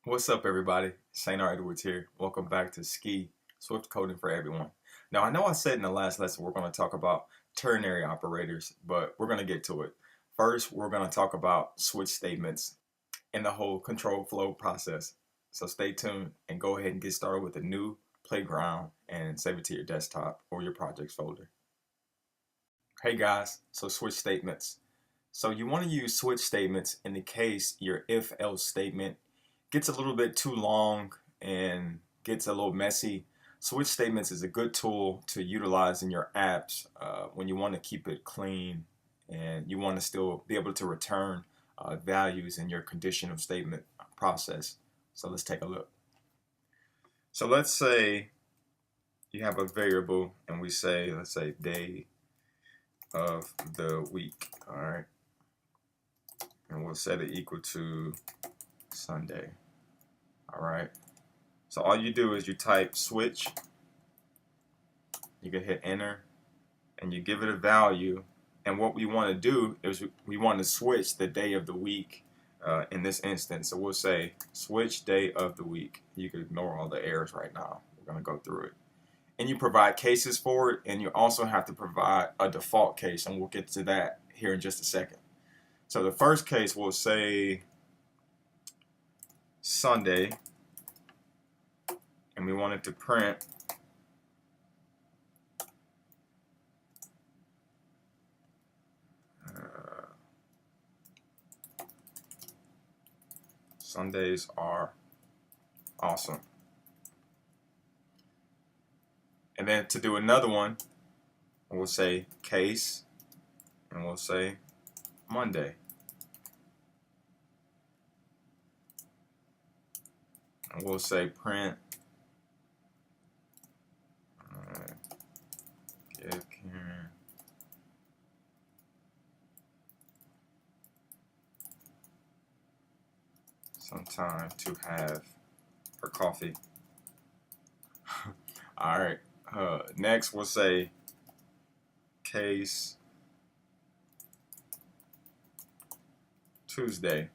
What's up, everybody? St. Edwards here. Welcome back to Ski Swift Coding for Everyone. Now, I know I said in the last lesson we're going to talk about ternary operators, but we're going to get to it. First, we're going to talk about switch statements and the whole control flow process. So stay tuned and go ahead and get started with a new playground and save it to your desktop or your projects folder. Hey guys, so switch statements. So you want to use switch statements in the case your if-else statement gets a little bit too long and gets a little messy. Switch statements is a good tool to utilize in your apps when you want to keep it clean and you want to still be able to return values in your conditional statement process. So let's take a look. So let's say you have a variable and we say, let's say day of the week, all right? And we'll set it equal to Sunday. All right. So all you do is you type switch. You can hit enter and you give it a value. And what we want to do is we want to switch the day of the week in this instance. So we'll say switch day of the week. You can ignore all the errors right now. We're going to go through it. And you provide cases for it. And you also have to provide a default case. And we'll get to that here in just a second. So the first case will say Sunday, and we want it to print Sundays are awesome. And then to do another one, we'll say case, and we'll say Monday. And we'll say print give Karen some time to have her coffee. All right. Next, we'll say case Tuesday.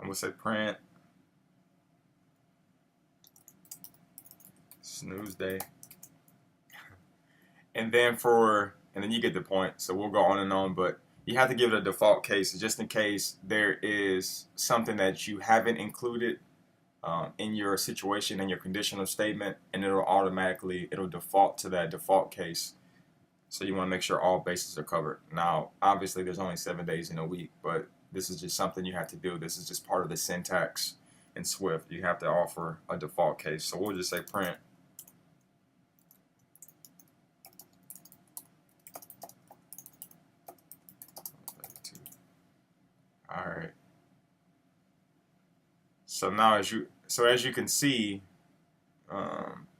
And we'll say print snooze day. And then you get the point. So we'll go on and on, but you have to give it a default case just in case there is something that you haven't included in your situation and your conditional statement, and it'll default to that default case. So you want to make sure all bases are covered. Now, obviously, there's only 7 days in a week, but this is just something you have to do. This is just part of the syntax in Swift. You have to offer a default case. So we'll just say print all right. So now as you can see,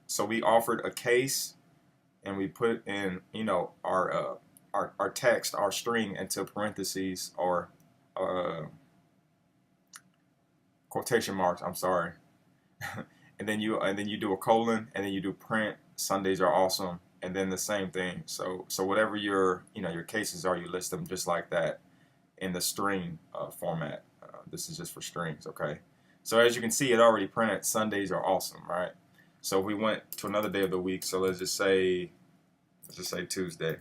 so we offered a case and we put in our text, our string, into parentheses or quotation marks. I'm sorry. and then you do a colon, and then you do print Sundays are awesome, and then the same thing. So whatever your cases are, you list them just like that in the string format. This is just for strings, okay? So as you can see, it already printed Sundays are awesome, right? So we went to another day of the week. So let's just say Tuesday.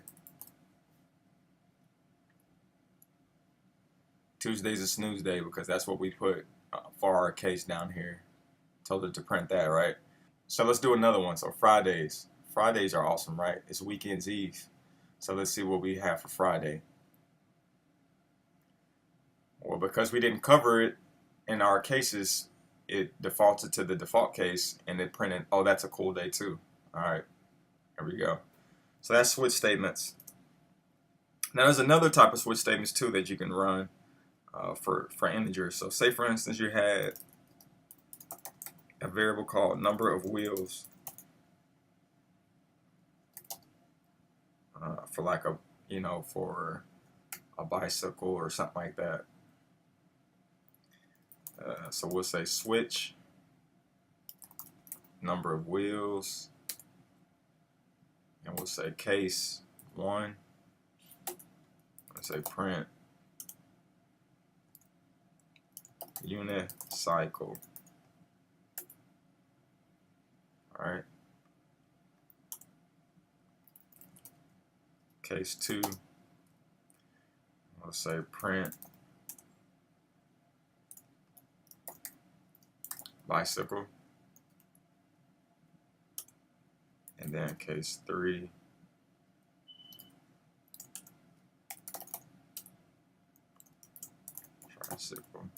Tuesday's a snooze day because that's what we put for our case down here. Told it to print that, right? So let's do another one. So Fridays. Fridays are awesome, right? It's weekend's eve. So let's see what we have for Friday. Well, because we didn't cover it in our cases, it defaulted to the default case and it printed, oh, that's a cool day too. All right, there we go. So that's switch statements. Now there's another type of switch statements too that you can run for integers. So say for instance you had a variable called number of wheels for like for a bicycle or something like that. So we'll say switch number of wheels and we'll say case 1. Let's say print unit cycle. All right. Case 2. We'll say print bicycle. And then case 3. Tricycle.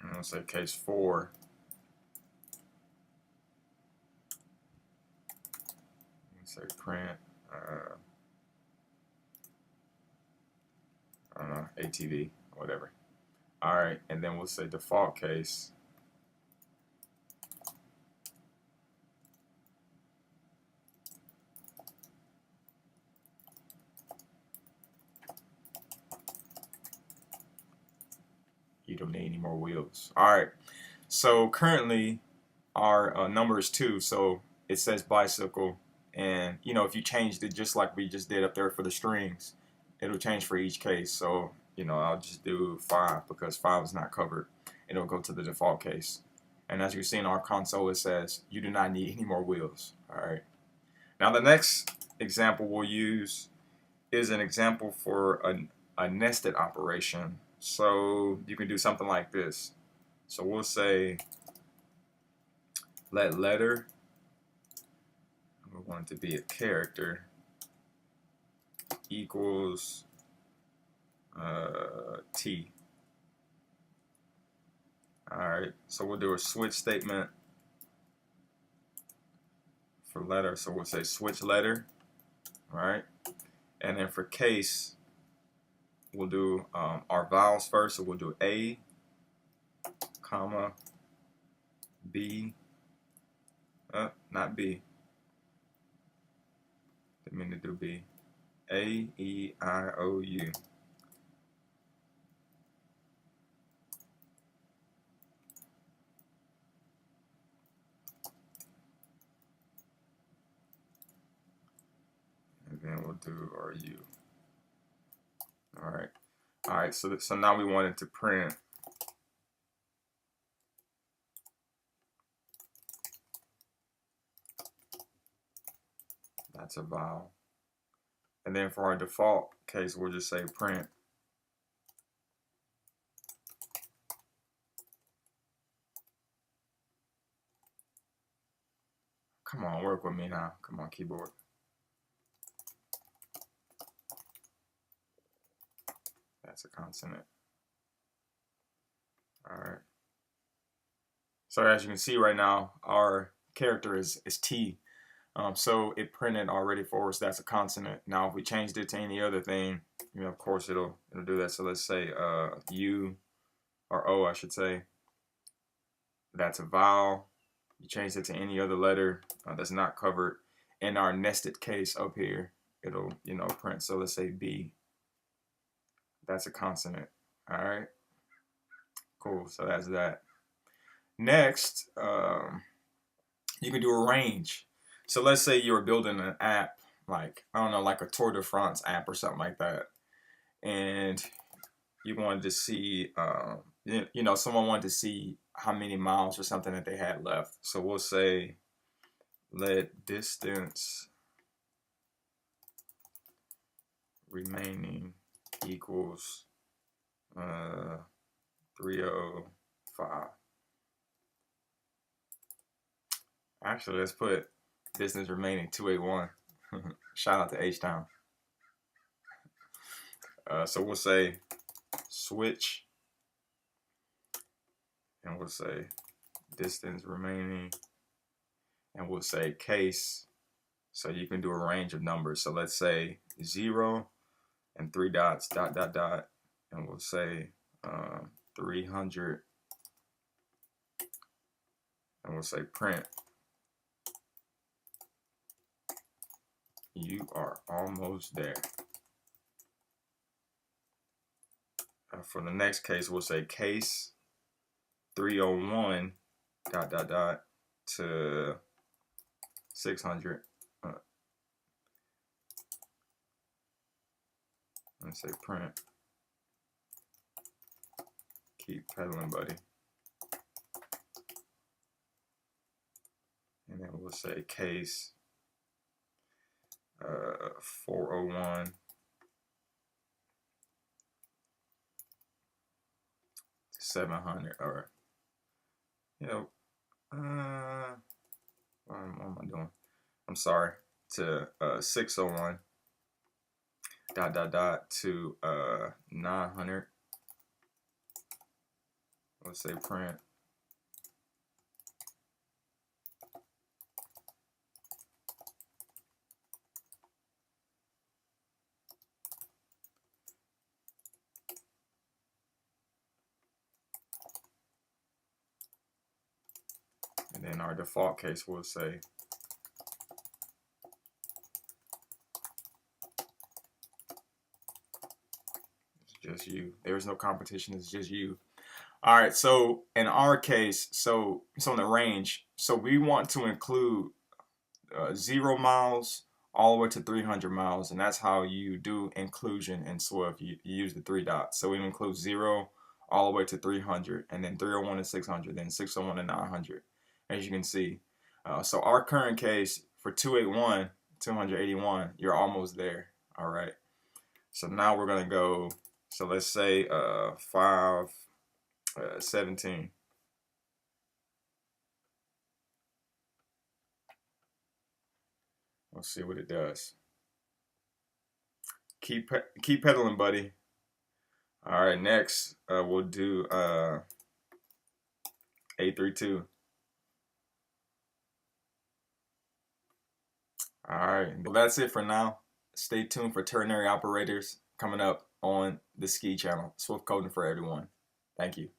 And we'll say case 4. Say print, I don't know, ATV, whatever. All right, and then we'll say default case. You don't need any more wheels. All right, so currently our number is 2, so it says bicycle, and you know, if you changed it just like we just did up there for the strings, it'll change for each case. So you know, I'll just do 5 because 5 is not covered. It'll go to the default case. And as you see in our console, it says you do not need any more wheels. All right. Now the next example we'll use is an example for a nested operation. So you can do something like this. So we'll say let letter, we want it to be a character, equals T. Alright, so we'll do a switch statement for letter. So we'll say switch letter. Alright, and then for case, we'll do our vowels first. So we'll do A, comma, B, not B. Didn't mean to do B. A, E, I, O, U. And then we'll do our U. Alright. Alright, so now we want it to print that's a vowel. And then for our default case, we'll just say print come on, work with me now. Come on, keyboard. That's a consonant. Alright. So as you can see right now, our character is T. So it printed already for us. That's a consonant. Now if we changed it to any other thing, you know, of course it'll do that. So let's say U or O, I should say. That's a vowel. You change it to any other letter that's not covered. In our nested case up here, it'll, you know, print. So let's say B. That's a consonant. All right. Cool. So that's that. Next, you can do a range. So let's say you're building an app, like, I don't know, like a Tour de France app or something like that. And you wanted to see, you know, someone wanted to see how many miles or something that they had left. So we'll say let distance remaining equals 305. Actually, let's put distance remaining 281. Shout out to H-Town. So we'll say switch, and we'll say distance remaining, and we'll say case. So you can do a range of numbers. So let's say 0 and 3 dots, dot, dot, dot, and we'll say 300, and we'll say print. You are almost there. For the next case, we'll say case, 301 dot dot dot to 600. Let's say print. Keep pedaling, buddy. And then we'll say case 401 700, or what am I doing? I'm sorry, to 601 dot dot dot to 900. Let's say print. And then our default case will say it's just you. There's no competition, it's just you. All right, so in our case, so it's on the range. So we want to include 0 miles all the way to 300 miles, and that's how you do inclusion in Swift. You use the 3 dots. So we include 0 all the way to 300, and then 301 to 600, then 601 to 900, as you can see. So our current case for 281, you're almost there. All right. So now we're gonna go. So let's say 517. Let's see what it does. Keep pedaling, buddy. All right, next we'll do 832. All right, well, that's it for now. Stay tuned for ternary operators coming up on the Ski channel. Swift coding for everyone. Thank you.